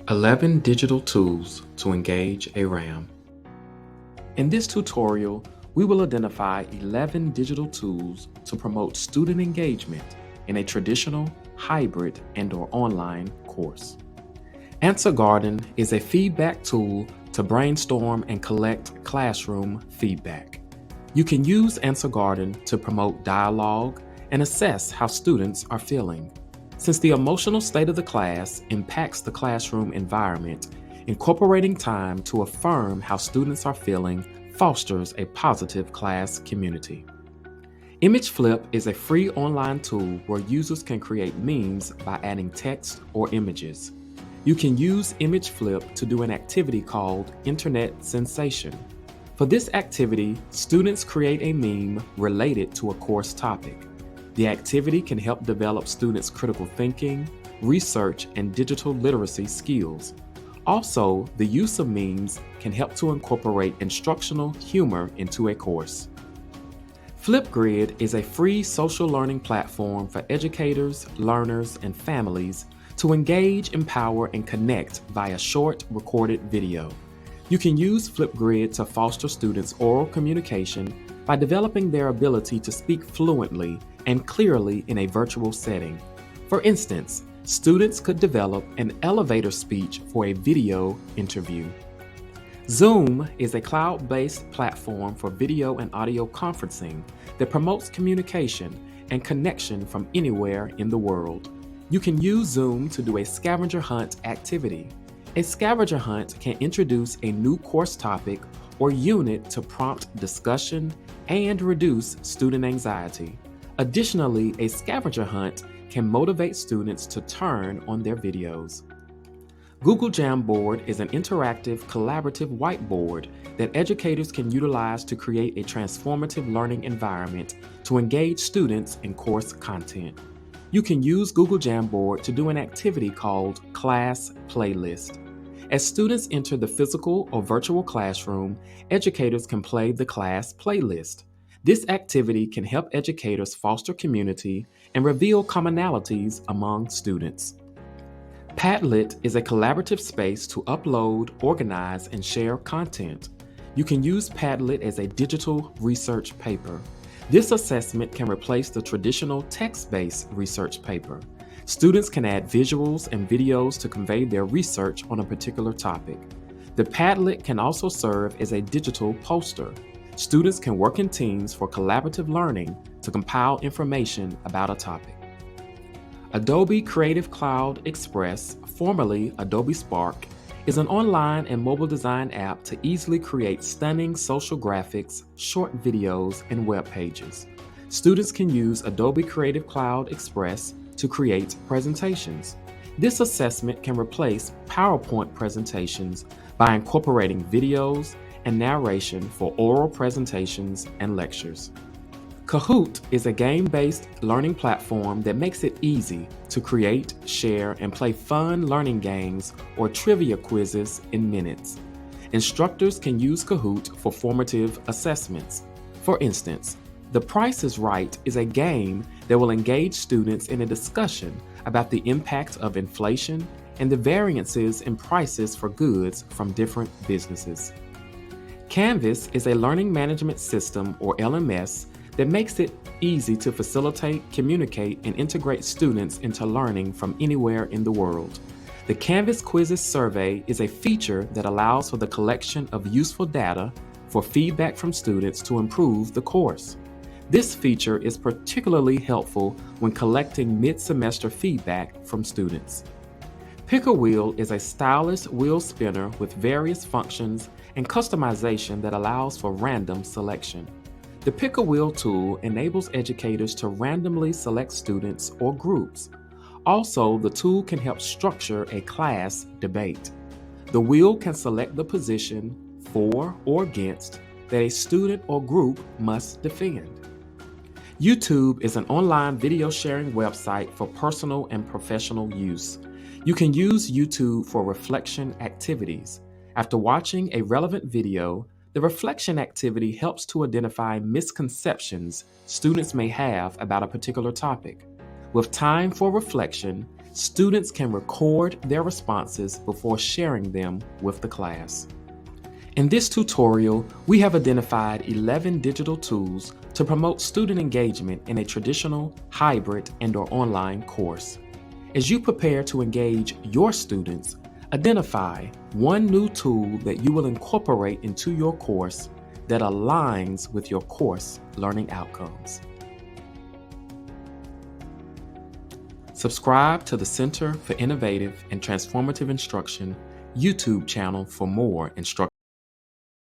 11 digital tools to engage a RAM. In this tutorial, we will identify 11 digital tools to promote student engagement in a traditional, hybrid, and/or online course. AnswerGarden is a feedback tool to brainstorm and collect classroom feedback. You can use AnswerGarden to promote dialogue and assess how students are feeling. Since the emotional state of the class impacts the classroom environment, incorporating time to affirm how students are feeling fosters a positive class community. Imageflip is a free online tool where users can create memes by adding text or images. You can use Imageflip to do an activity called Internet Sensation. For this activity, students create a meme related to a course topic. The activity can help develop students' critical thinking, research, and digital literacy skills. Also, the use of memes can help to incorporate instructional humor into a course. Flipgrid is a free social learning platform for educators, learners, and families to engage, empower, and connect via short recorded video. You can use Flipgrid to foster students' oral communication by developing their ability to speak fluently and clearly in a virtual setting. For instance, students could develop an elevator speech for a video interview. Zoom is a cloud-based platform for video and audio conferencing that promotes communication and connection from anywhere in the world. You can use Zoom to do a scavenger hunt activity. A scavenger hunt can introduce a new course topic or unit to prompt discussion and reduce student anxiety. Additionally, a scavenger hunt can motivate students to turn on their videos. Google Jamboard is an interactive, collaborative whiteboard that educators can utilize to create a transformative learning environment to engage students in course content. You can use Google Jamboard to do an activity called Class Playlist. As students enter the physical or virtual classroom, educators can play the class playlist. This activity can help educators foster community and reveal commonalities among students. Padlet is a collaborative space to upload, organize, and share content. You can use Padlet as a digital research paper. This assessment can replace the traditional text-based research paper. Students can add visuals and videos to convey their research on a particular topic. The Padlet can also serve as a digital poster. Students can work in teams for collaborative learning to compile information about a topic. Adobe Creative Cloud Express, formerly Adobe Spark, is an online and mobile design app to easily create stunning social graphics, short videos, and web pages. Students can use Adobe Creative Cloud Express to create presentations. This assessment can replace PowerPoint presentations by incorporating videos and narration for oral presentations and lectures. Kahoot is a game-based learning platform that makes it easy to create, share, and play fun learning games or trivia quizzes in minutes. Instructors can use Kahoot for formative assessments. For instance, The Price is Right is a game that will engage students in a discussion about the impact of inflation and the variances in prices for goods from different businesses. Canvas is a learning management system, or LMS, that makes it easy to facilitate, communicate, and integrate students into learning from anywhere in the world. The Canvas Quizzes Survey is a feature that allows for the collection of useful data for feedback from students to improve the course. This feature is particularly helpful when collecting mid-semester feedback from students. Pick a Wheel is a stylish wheel spinner with various functions and customization that allows for random selection. The Pick a Wheel tool enables educators to randomly select students or groups. Also, the tool can help structure a class debate. The wheel can select the position for or against that a student or group must defend. YouTube is an online video sharing website for personal and professional use. You can use YouTube for reflection activities. After watching a relevant video, the reflection activity helps to identify misconceptions students may have about a particular topic. With time for reflection, students can record their responses before sharing them with the class. In this tutorial, we have identified 11 digital tools to promote student engagement in a traditional, hybrid, and/or online course. As you prepare to engage your students, identify one new tool that you will incorporate into your course that aligns with your course learning outcomes. Subscribe to the Center for Innovative and Transformative Instruction YouTube channel for more instruction.